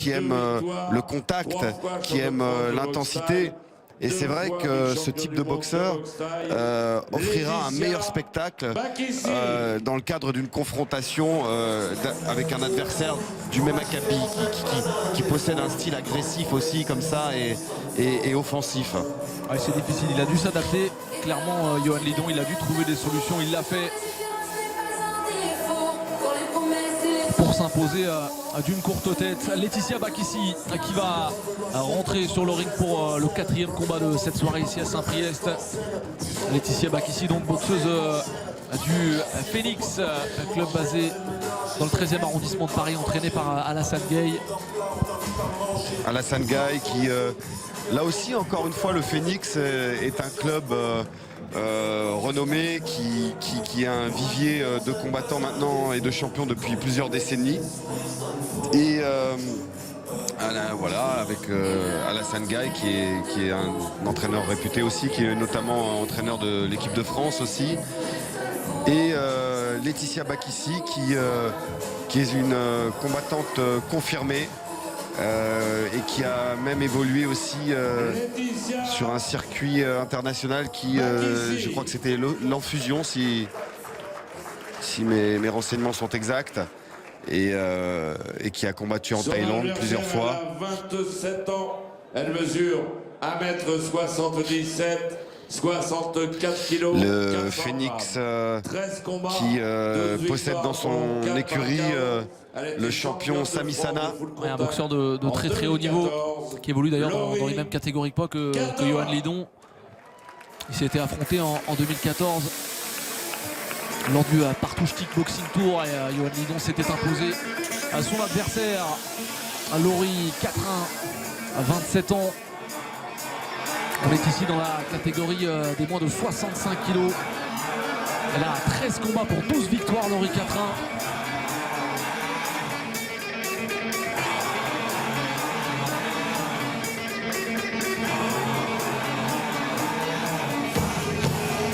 qui aime le contact, qui aime l'intensité. Et c'est vrai que ce type de boxeur offrira un meilleur spectacle dans le cadre d'une confrontation avec un adversaire du même acabit, qui possède un style agressif aussi comme ça et offensif. Ouais, c'est difficile, il a dû s'adapter. Clairement, Johan Lidon, il a dû trouver des solutions, il l'a fait pour s'imposer d'une courte tête. Laetitia Bakissi qui va rentrer sur le ring pour le 4e combat de cette soirée ici à Saint-Priest. Laetitia Bakissi, donc boxeuse du Phoenix, club basé dans le 13e arrondissement de Paris, entraîné par Alassane Gueye. Alassane Gueye qui, là aussi, encore une fois, le Phoenix est un club renommé qui a un vivier de combattants maintenant et de champions depuis plusieurs décennies. Et voilà, avec Alassane Gueye qui est un entraîneur réputé aussi, qui est notamment entraîneur de l'équipe de France aussi. Et Laetitia Bakissi qui est une combattante confirmée. Et qui a même évolué aussi sur un circuit international qui, je crois que c'était l'Enfusion, si mes renseignements sont exacts, et qui a combattu en Thaïlande plusieurs fois. 27 ans, elle mesure 1m77. 64 kilos. Le Phoenix qui possède dans son écurie le champion Sami Sana. Ouais, un boxeur de très très haut niveau qui évolue d'ailleurs dans les mêmes catégories que Johan Lidon. Il s'était affronté en 2014 lors du Partouche Kickboxing Tour et Johan Lidon s'était imposé à son adversaire Laurie Catrin, à 27 ans. On est ici dans la catégorie des moins de 65 kilos. Elle a 13 combats pour 12 victoires, Laurie Catrin.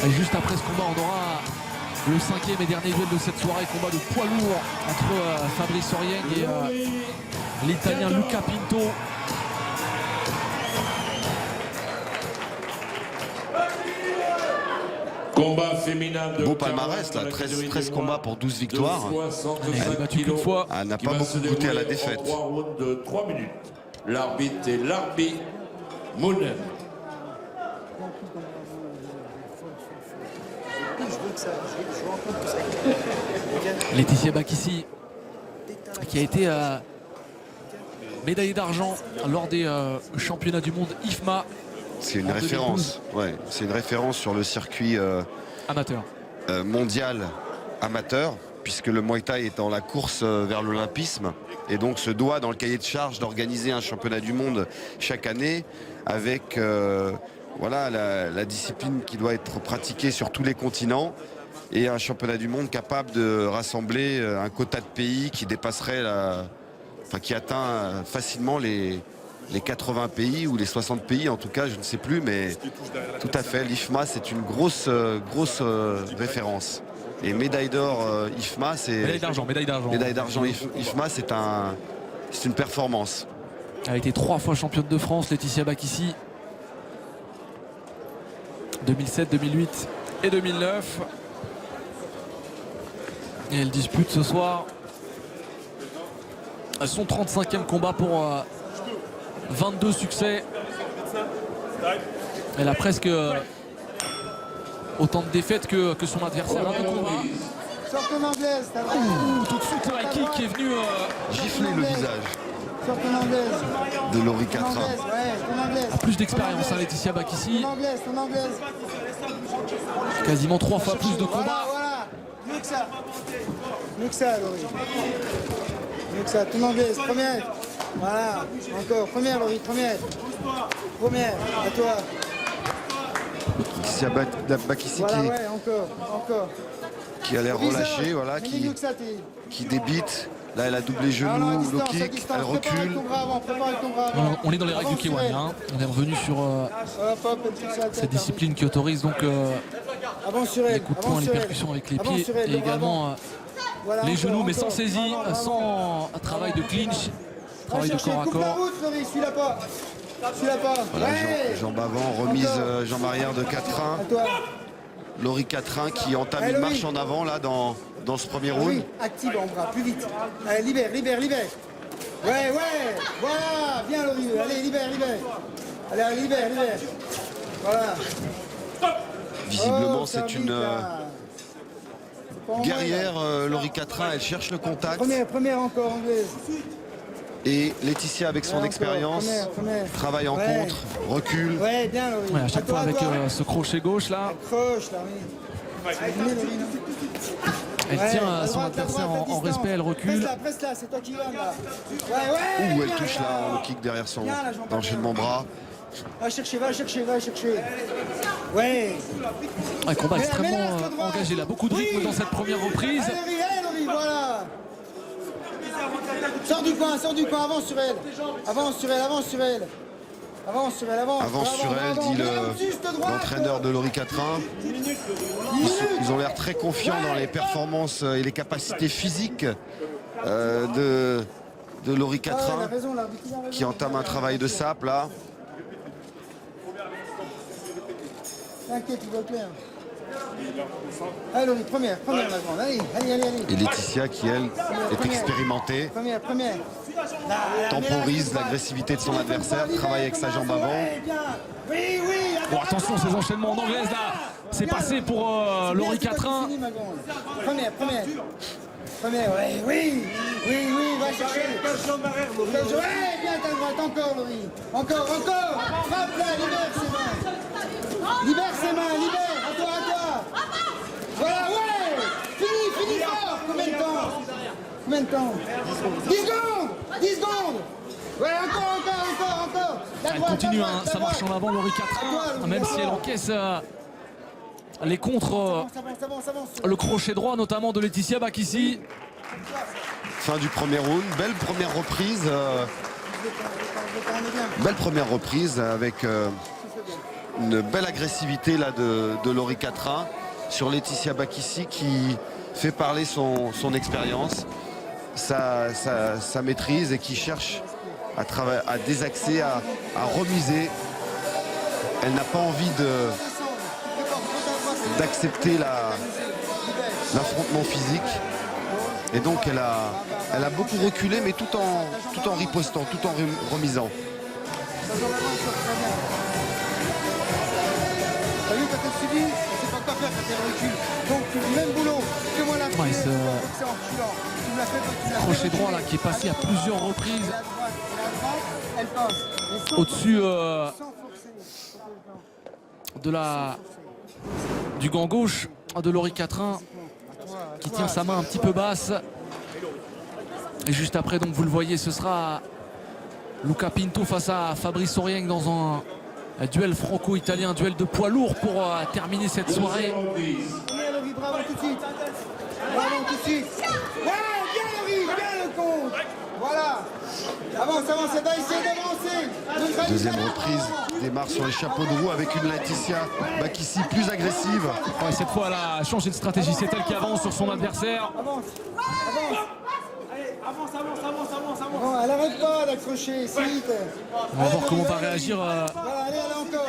Et juste après ce combat, on aura le 5e et dernier duel de cette soirée, combat de poids lourd entre Fabrice Orieng et l'Italien Luca Pinto. Combat féminin de beau palmarès là, 13 combats pour 12 victoires. Elle n'a pas beaucoup goûté à la défaite. 3 rounds de 3 minutes. L'arbitre est Larbi Mounen. Laetitia Bakissi qui a été médaillée d'argent lors des championnats du monde IFMA. C'est une référence, ouais, c'est une référence sur le circuit amateur, mondial amateur, puisque le Muay Thai est dans la course vers l'olympisme et donc se doit dans le cahier de charge d'organiser un championnat du monde chaque année avec voilà, la discipline qui doit être pratiquée sur tous les continents et un championnat du monde capable de rassembler un quota de pays qui dépasserait qui atteint facilement les 80 pays ou les 60 pays en tout cas, je ne sais plus, mais tout à fait, l'IFMA c'est une grosse référence. Et médaille d'or IFMA, c'est... Médaille d'argent IFMA, c'est une performance. Elle a été 3 fois championne de France, Laetitia Bakissi. 2007, 2008 et 2009. Et elle dispute ce soir son 35e combat pour 22 succès. Elle a presque autant de défaites que son adversaire à deux combats. Tout de suite un kick qui est venu gifler le visage de Laurie Catrin. A plus d'expérience, hein, Laetitia Bakissi. Quasiment 3 fois plus de combats. Voilà. Mieux que ça. Mieux que ça, Laurie. Mieux que ça. Ton anglaise, première. Voilà. Encore. Première, Laurie. Première. Première. À toi. Laetitia Bakissi voilà, ouais, encore. Qui a l'air relâché, voilà, qui débite. Là, elle a doublé genou, low kick, elle recule. On est dans les règles du K1. Hein. On est revenu sur cette discipline qui autorise donc les coups de poing, les percussions avec les pieds et également les genoux, mais sans saisie, sans travail de clinch, travail de corps à coupe la corps. route, Laurie, suis-la pas. Suis-la pas. Voilà, Ouais. jambe avant, remise jambe arrière de 4-1. À toi. Laurie 4-1 qui entame Allez, une Laurie. marche en avant là dans ce premier round. Oui, active en bras, plus vite. Allez, libère. Ouais, voilà, viens Laurie, allez, libère. Allez, libère. Voilà. Visiblement, Oh, c'est ça une vite, là. C'est pas en guerrière, Laurie 4-1, elle cherche le contact. Première encore anglaise. Et Laetitia, avec son Ouais, encore, expérience, première. travaille en Ouais. contre, recule. Ouais, bien Laurie. Ouais, à chaque fois avec ce crochet gauche là, Accroche, Laurie. Venez, Laurie, non. elle Ouais, tient à son droite, adversaire à en distance. respect, elle recule. Presse-la, c'est toi qui vas là. Ouais. Ouh, elle bien, touche là en kick derrière son Bien, la jambe enchaînement bras. Va chercher. Ouais. Un combat Mais extrêmement mélange le droit. engagé là, beaucoup de rythme Oui. dans cette première reprise. Allez, Laurie, voilà. Sors du coin, avance sur elle. Avance sur elle. Avance sur elle, dit l'entraîneur de Laurie 4-1. Ils ont l'air très confiants dans les performances et les capacités physiques de Laurie 4-1 qui entame un travail de sape là. T'inquiète, tu vois clair. Allez, Laurie, première la grande. Allez. Et Laetitia qui, elle, est expérimentée, Première. temporise l'agressivité de son adversaire, travaille avec sa jambe avant. Oui. Bon, attention, ces enchaînements en anglaise là, c'est passé pour Laurie 4-1. Première. Oui, va chercher. Ouais, bien ta droite, encore Laurie. Encore. Frappe là, libère ses mains. À toi. Voilà, ouais. Fini fort. Combien de temps 10 secondes. Ouais, encore. Elle continue sa marche en avant, Laurie 4-1, même si elle encaisse les contres, Avance. le crochet droit notamment de Laetitia Bakissi. Fin du premier round, belle première reprise avec une belle agressivité là de Laurie 4-1 sur Laetitia Bakissi qui fait parler son expérience, sa maîtrise et qui cherche à désaxer, à remiser. Elle n'a pas envie d'accepter l'affrontement physique. Et donc elle a beaucoup reculé, mais tout en ripostant, tout en remisant. T'as vu quand elle subit, elle sait pas quoi faire quand elle recule. Donc même boulot, que moi la Ouais, c'est en reculant. Tu me l'as fait quand tu l'as fait. Crochet droit là qui est passé à plusieurs reprises La droite, elle passe. Mais sans au-dessus forcer. du gant gauche de Laurie 4-1 qui tient sa main un petit peu basse. Et juste après, donc vous le voyez, ce sera Luca Pinto face à Fabrice Aurieng dans un duel franco-italien, duel de poids lourd pour terminer cette soirée. Bravo tout de suite. Ouais, bien Laurie, bien le compte. Voilà. Avance, elle va essayer d'avancer. Deuxième reprise démarre sur les chapeaux de roue avec une Laetitia Bakissi plus agressive. Ouais, cette fois, elle a changé de stratégie. C'est elle qui avance sur son adversaire. Avance. Bon, elle arrête pas d'accrocher, c'est vite. On va voir comment va réagir Voilà, allez encore.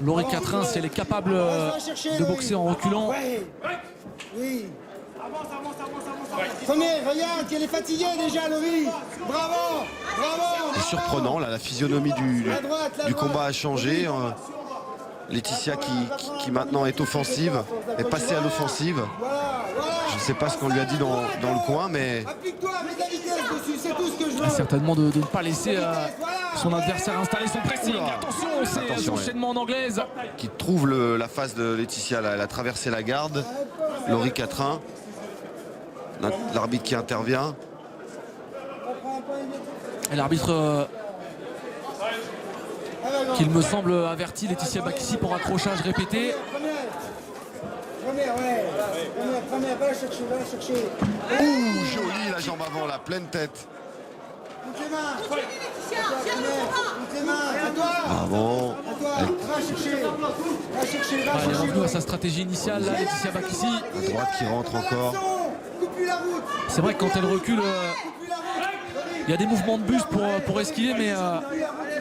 Laurie 4-1 si elle est capable de boxer en reculant. Ouais. Oui. Première, regarde qu'elle est fatiguée déjà, Laurie. Bravo. C'est surprenant, là, la physionomie du combat a changé. Laetitia qui maintenant est offensive, est passée à l'offensive. Je ne sais pas ce qu'on lui a dit dans le coin, mais Applique-toi, mets de la vitesse dessus, c'est tout ce que je veux. Certainement de ne pas laisser son adversaire installer son pressing. Oula. Attention, c'est Attention, enchaînement en anglaise. qui trouve la face de Laetitia. Là, elle a traversé la garde. Laurie 4-1. L'arbitre qui intervient. Et l'arbitre, qu'il me semble, averti Laetitia Bakissi pour accrochage répété. Première, va la chercher. Ouh, jolie la jambe avant, la pleine tête. Toutes les mains. Toutes les mains, à toi. Bravo. À toi, va chercher. Elle est revenue à sa stratégie initiale, là, Laetitia Bakissi. À droite qui rentre encore. Coupe-lui la route. C'est vrai que quand elle recule, Il y a des mouvements de buste pour esquiver, mais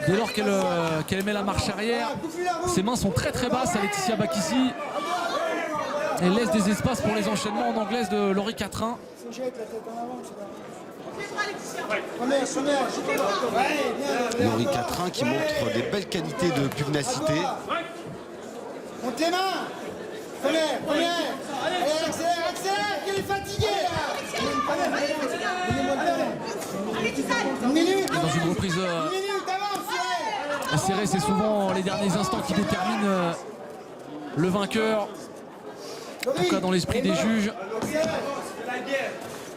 dès lors qu'elle met la marche arrière, ses mains sont très très basses à Laetitia Bakissi. Elle laisse des espaces pour les enchaînements en anglaise de Laurie Catrin. Laurie Catrin qui montre des belles qualités de pugnacité. Monte les mains. Première. Allez, accélère, qu'elle est fatiguée là. Une minute. Et dans une reprise serrée, c'est souvent les derniers instants qui déterminent le vainqueur. En tout cas dans l'esprit des juges.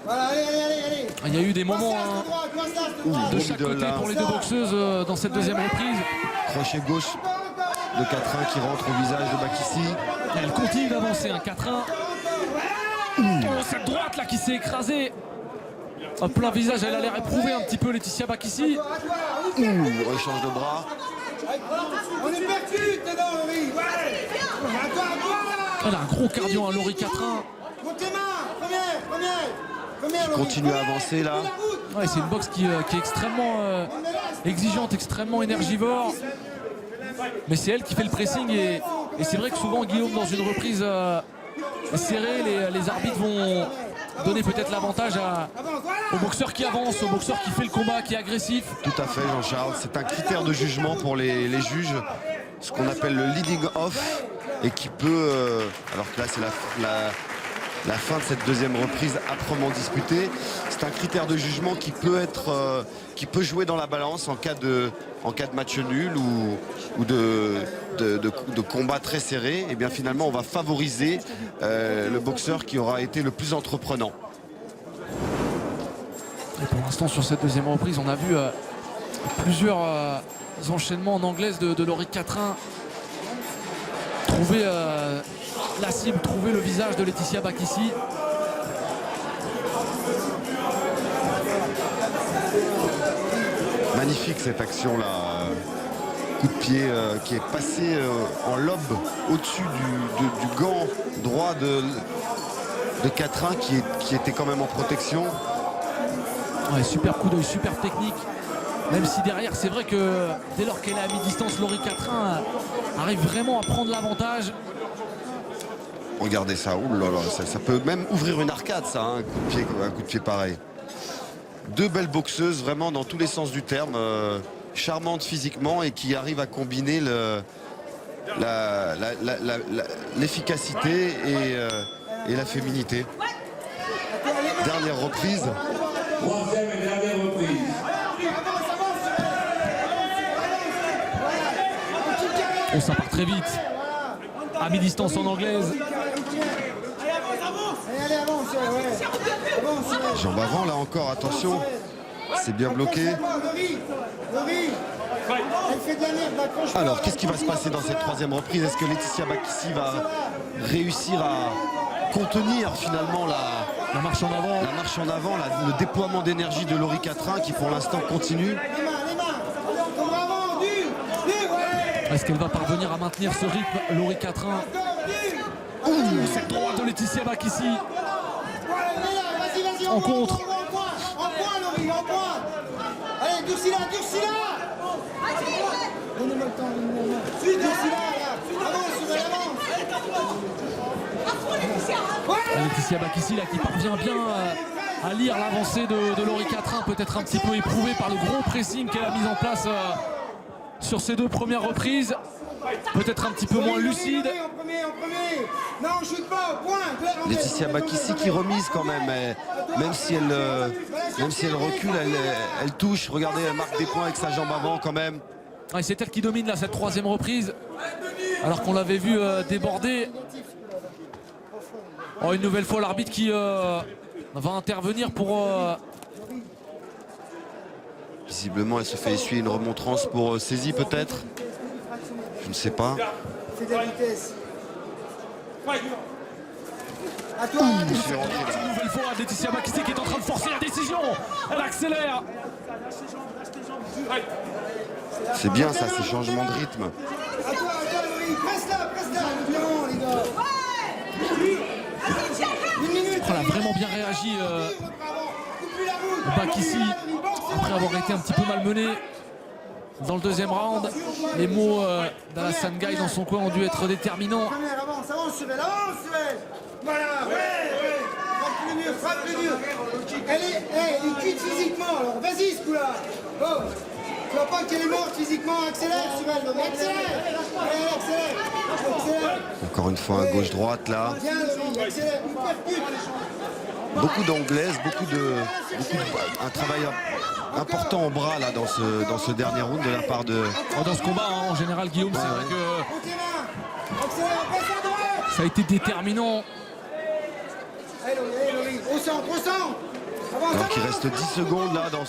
Voilà, allez. Il y a eu des moments de chaque côté pour les deux boxeuses dans cette deuxième reprise. Crochet gauche de Catrin qui rentre au visage de Bakissi. Elle continue d'avancer, un 4-1. Cette droite là qui s'est écrasée. En plein visage, elle a l'air éprouver un petit peu Laetitia Bakissi. Échange de bras. On est perdu dedans, Laurie. Elle a un gros cardio, hein, Laurie Catrin. Monte les mains. Première. Qui continue à avancer là. Ouais, c'est une boxe qui est extrêmement exigeante, extrêmement énergivore. Mais c'est elle qui fait le pressing et c'est vrai que souvent Guillaume dans une reprise serrée, les arbitres vont donner peut-être l'avantage au boxeur qui avance, au boxeur qui fait le combat, qui est agressif. Tout à fait Jean-Charles, c'est un critère de jugement pour les juges, ce qu'on appelle le leading off et qui peut, alors que là c'est la fin de cette deuxième reprise âprement disputée, c'est un critère de jugement qui peut jouer dans la balance en cas de match nul ou de combat très serré. Et bien finalement on va favoriser le boxeur qui aura été le plus entreprenant. Et pour l'instant sur cette deuxième reprise on a vu plusieurs enchaînements en anglaise de Laurie Catrin trouver la cible, trouver le visage de Laetitia Bakissi. Magnifique cette action là, coup de pied qui est passé en lobe au-dessus du gant droit de Catrin qui était quand même en protection. Ouais, super coup d'œil, super technique. Même si derrière c'est vrai que dès lors qu'elle est à mi-distance, Laurie Catrin arrive vraiment à prendre l'avantage. Regardez ça, oulala, ça peut même ouvrir une arcade ça, hein, un coup de pied pareil. Deux belles boxeuses vraiment dans tous les sens du terme, charmantes physiquement et qui arrivent à combiner l'efficacité et la féminité. Dernière reprise. Troisième et dernière reprise. Oh, ça part très vite. À mi-distance en anglaise. Allez, avance. Jambe avant là encore, attention. C'est bien bloqué. Laurie, elle fait de la merde, accroche-toi. Alors qu'est-ce qui va se passer dans cette troisième reprise? Est-ce que Laetitia Bakissi va réussir à contenir finalement la marche en avant, le déploiement d'énergie de Laurie Catrin qui pour l'instant continue? Les mains. Comme avant, ouais. Est-ce qu'elle va parvenir à maintenir ce rythme, Laurie Catrin? Cette droite de Laetitia Bakissi. Vas-y, En contre. En point, Laurie, en point. Allez, durcis-la. Donnez-moi le temps, durcis-la, avance. Laetitia Bakissi là qui parvient bien à lire l'avancée de Laurie Catrin, peut-être un petit peu éprouvée par le gros pressing qu'elle a mis en place sur ces deux premières reprises. Peut-être un petit peu moins lucide. En premier. Non, chute pas, au point. Laetitia Bakissi qui remise quand même, même si elle recule, elle touche. Regardez, elle marque des points avec sa jambe avant quand même. Ouais, c'est elle qui domine là cette troisième reprise, alors qu'on l'avait vu déborder. Oh, une nouvelle fois l'arbitre qui va intervenir pour... Visiblement elle se fait essuyer une remontrance pour saisie peut-être. Je ne sais pas. Fais de la vitesse. À toi. Une nouvelle fois Laetitia Bakissi qui est en train de forcer la décision. Elle accélère. C'est bien ça, ces changements de rythme. À toi, Laurie. Presse-la. Bien, les gars. Une minute. Elle a vraiment bien réagi. Bakissi. après avoir été un petit peu malmené dans le deuxième round. Les mots d'Alassane Gueye dans son coin ont dû être déterminants. Avance, avance, Chevel, avance, Chevel. Voilà, ouais. Frappe le mur, frappe le mur. Elle est cuite physiquement, alors vas-y ce coup-là. Oh, tu vois pas qu'elle est morte physiquement, accélère, Chevel, non mais accélère. Allez, accélère. Encore une fois, un gauche-droite là. Viens, Laurie, accélère, percute. Beaucoup d'anglaise, un travail important au bras là dans ce dernier round de la part de. Dans ce combat, hein, en général, Guillaume, c'est vrai que Accélère, passe à droite. ça a été déterminant. Allez, Laurie, au centre, au centre. Avance, Alors qu'il avance. reste 10 secondes là dans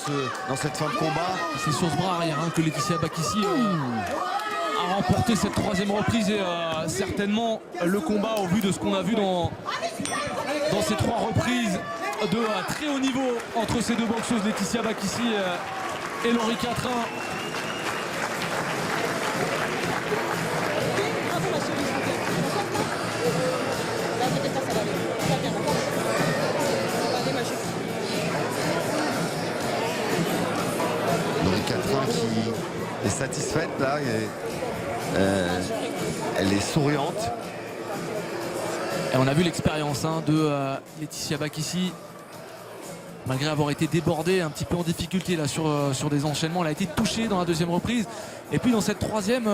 cette fin de combat. C'est sur ce bras arrière hein, que Laetitia Bakissi a remporté cette troisième reprise et certainement le combat au vu de ce qu'on a vu dans ces trois reprises de très haut niveau entre ces deux boxeuses, Laetitia Bakissi et Laurie Catrin. Laurie Catrin qui est satisfaite là. Elle est souriante. Et on a vu l'expérience hein, de Laetitia Bakissi. Malgré avoir été débordée, un petit peu en difficulté là, sur des enchaînements, elle a été touchée dans la deuxième reprise. Et puis dans cette troisième,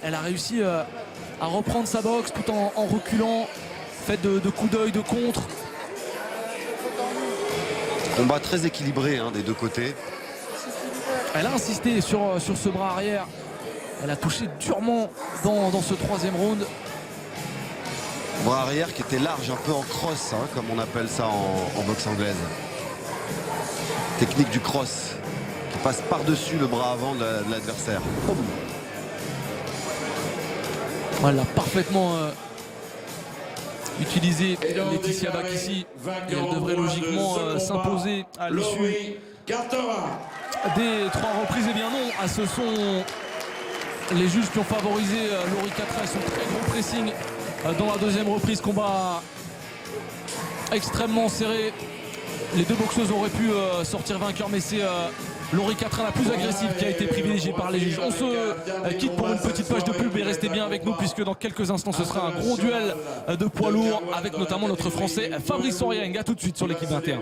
elle a réussi à reprendre sa boxe tout en reculant, fait de coups d'œil, de contre. Combat très équilibré hein, des deux côtés. Elle a insisté sur ce bras arrière. Elle a touché durement dans ce troisième round. Bras arrière qui était large, un peu en cross, hein, comme on appelle ça en boxe anglaise. Technique du cross, qui passe par-dessus le bras avant de l'adversaire. Elle l'a parfaitement utilisé, Laetitia Bakissi. Et elle devrait logiquement s'imposer à l'issue des trois reprises. Eh bien non, ce sont les juges qui ont favorisé Laurie Catrin. Son très gros pressing dans la deuxième reprise. Combat extrêmement serré. Les deux boxeuses auraient pu sortir vainqueurs, mais c'est Laurie Catrin la plus agressive qui a été privilégiée par les juges. On se quitte pour une petite page de pub et restez bien avec nous puisque dans quelques instants ce sera un gros duel de poids lourds avec notamment notre français Fabrice Orieng. A tout de suite sur l'équipe 21.